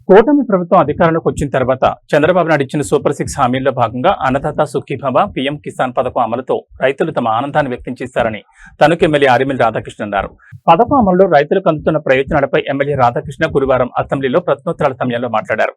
కూటమి ప్రభుత్వం అధికారంలోకి వచ్చిన తర్వాత చంద్రబాబు నాయుడు ఇచ్చిన సూపర్ 6 హామీల్లో భాగంగా అన్నదాత సుఖీభవ పీఎం కిసాన్ పథకం అమలుతో రైతులు తమ ఆనందాన్ని వ్యక్తం చేశారని తణుకు ఎమ్మెల్యే ఆర్ఎంఎల్ రాధాకృష్ణ అన్నారు. పథకం అమలులో రైతులకు అందుతున్న ప్రయోజనాలపై ఎమ్మెల్యే రాధాకృష్ణ గురువారం అసెంబ్లీలో ప్రశ్నోత్తరాల సమయంలో మాట్లాడారు.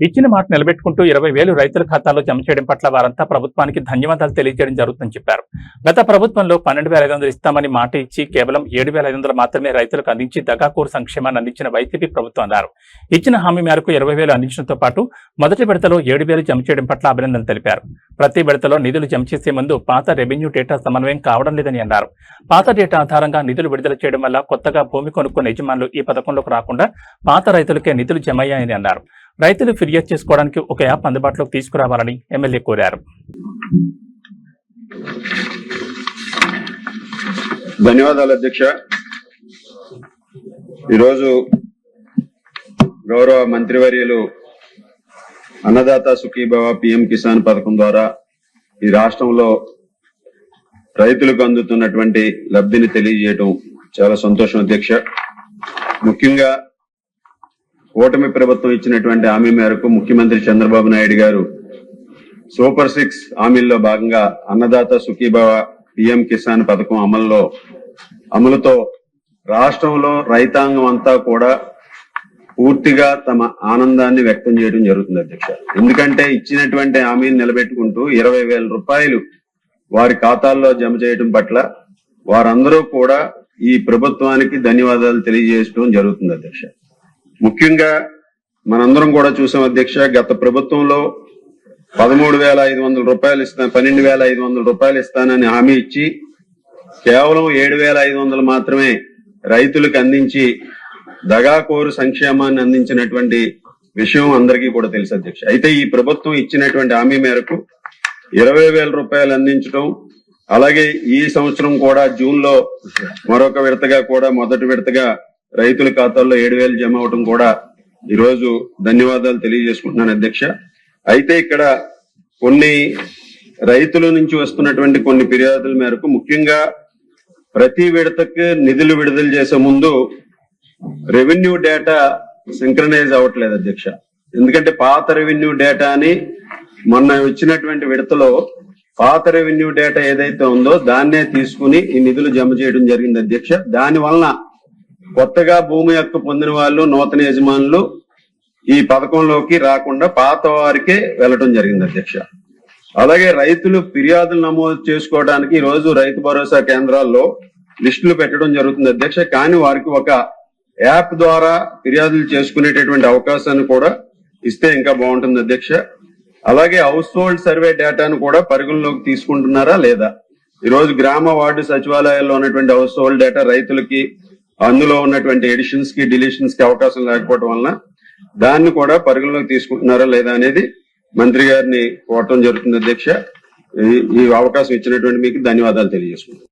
ఇచ్చిన మాట నిలబెట్టుకుంటూ 20,000 రైతుల ఖాతాలో జమ చేయడం పట్ల వారంతా ప్రభుత్వానికి ధన్యవాదాలు తెలియజేయడం జరుగుతుందని చెప్పారు. గత ప్రభుత్వంలో 12,500 ఇస్తామని మాట ఇచ్చి కేవలం 7,500 మాత్రమే రైతులకు అందించి దగాకోరు సంక్షేమాన్ని అందించిన వైసీపీ ప్రభుత్వం అన్నారు. ఇచ్చిన హామీ మేరకు 20,000 అందించడంతో పాటు మొదటి విడతలో 7,000 జమ చేయడం పట్ల అభినందనలు తెలిపారు. ప్రతి విడతలో నిధులు జమ చేసే ముందు పాత రెవెన్యూ డేటా సమన్వయం కావడం లేదని అన్నారు. పాత డేటా ఆధారంగా నిధులు విడుదల చేయడం వల్ల కొత్తగా భూమి కొనుక్కున్న యజమానులు ఈ పథకంలోకి రాకుండా పాత రైతులకే నిధులు జమ అయ్యాయని అన్నారు. రైతులు ఫిర్యాదు చేసుకోవడానికి ఒక యాప్ అందుబాటులోకి తీసుకురావాలని ఎమ్మెల్యే కోరారు. ధన్యవాదాలు అధ్యక్ష. ఈరోజు గౌరవ మంత్రివర్యులు అన్నదాత సుఖీభవ పీఎం కిసాన్ పథకం ద్వారా ఈ రాష్ట్రంలో రైతులకు అందుతున్నటువంటి లబ్ధిని తెలియజేయడం చాలా సంతోషం అధ్యక్ష. ముఖ్యంగా కూటమి ప్రభుత్వం ఇచ్చినటువంటి హామీ మేరకు ముఖ్యమంత్రి చంద్రబాబు నాయుడు గారు సూపర్ 6 హామీల్లో భాగంగా అన్నదాత సుఖీభవ పీఎం కిసాన్ పథకం అమలుతో రాష్ట్రంలో రైతాంగం అంతా కూడా పూర్తిగా తమ ఆనందాన్ని వ్యక్తం చేయడం జరుగుతుంది అధ్యక్ష. ఎందుకంటే ఇచ్చినటువంటి హామీని నిలబెట్టుకుంటూ 20,000 రూపాయలు వారి ఖాతాల్లో జమ చేయడం పట్ల వారందరూ కూడా ఈ ప్రభుత్వానికి ధన్యవాదాలు తెలియజేయడం జరుగుతుంది అధ్యక్ష. ముఖ్యంగా మనందరం కూడా చూసాం అధ్యక్ష, గత ప్రభుత్వంలో 13,500 రూపాయలు ఇస్తాను, 12,500 రూపాయలు ఇస్తానని హామీ ఇచ్చి కేవలం 7,500 మాత్రమే రైతులకు అందించి దగాకోరు సంక్షేమాన్ని అందించినటువంటి విషయం అందరికీ కూడా తెలుసు అధ్యక్ష. అయితే ఈ ప్రభుత్వం ఇచ్చినటువంటి హామీ మేరకు 20,000 రూపాయలు అందించడం, అలాగే ఈ సంవత్సరం కూడా జూన్ లో మరొక విడతగా కూడా మొదటి విడతగా రైతుల ఖాతాల్లో 7,000 జమ అవడం కూడా ఈరోజు ధన్యవాదాలు తెలియజేసుకుంటున్నాను అధ్యక్ష. అయితే ఇక్కడ కొన్ని రైతుల నుంచి వస్తున్నటువంటి కొన్ని ఫిర్యాదుల మేరకు ముఖ్యంగా ప్రతి విడతకి నిధులు విడుదల చేసే ముందు రెవెన్యూ డేటా సింక్రనైజ్ అవ్వట్లేదు అధ్యక్ష. ఎందుకంటే పాత రెవెన్యూ డేటాని మొన్న వచ్చినటువంటి విడతలో పాత రెవెన్యూ డేటా ఏదైతే ఉందో దాన్నే తీసుకుని ఈ నిధులు జమ చేయడం జరిగింది అధ్యక్ష. దాని వలన కొత్తగా భూమి హక్కు పొందిన వాళ్ళు నూతన యజమానులు ఈ పథకంలోకి రాకుండా పాత వారికే వెళ్లడం జరిగింది అధ్యక్ష. అలాగే రైతులు ఫిర్యాదులు నమోదు చేసుకోవడానికి ఈ రోజు రైతు భరోసా కేంద్రాల్లో లిస్టులు పెట్టడం జరుగుతుంది అధ్యక్ష. కానీ వారికి ఒక యాప్ ద్వారా ఫిర్యాదులు చేసుకునేటటువంటి అవకాశాన్ని కూడా ఇస్తే ఇంకా బాగుంటుంది అధ్యక్ష. అలాగే హౌస్ హోల్డ్ సర్వే డేటాను కూడా పరిగణలోకి తీసుకుంటున్నారా లేదా? ఈ రోజు గ్రామ వార్డు సచివాలయాల్లో ఉన్నటువంటి హౌస్ హోల్డ్ డేటా రైతులకి అందులో ఉన్నటువంటి ఎడిషన్స్ కి డిలీషన్స్ కి అవకాశం లేకపోవడం వలన దాన్ని కూడా పరిగణలోకి తీసుకుంటున్నారా లేదా అనేది మంత్రి గారిని కోరటం జరుగుతుంది అధ్యక్ష. ఈ అవకాశం ఇచ్చినటువంటి మీకు ధన్యవాదాలు తెలియజేసుకుంటున్నాను.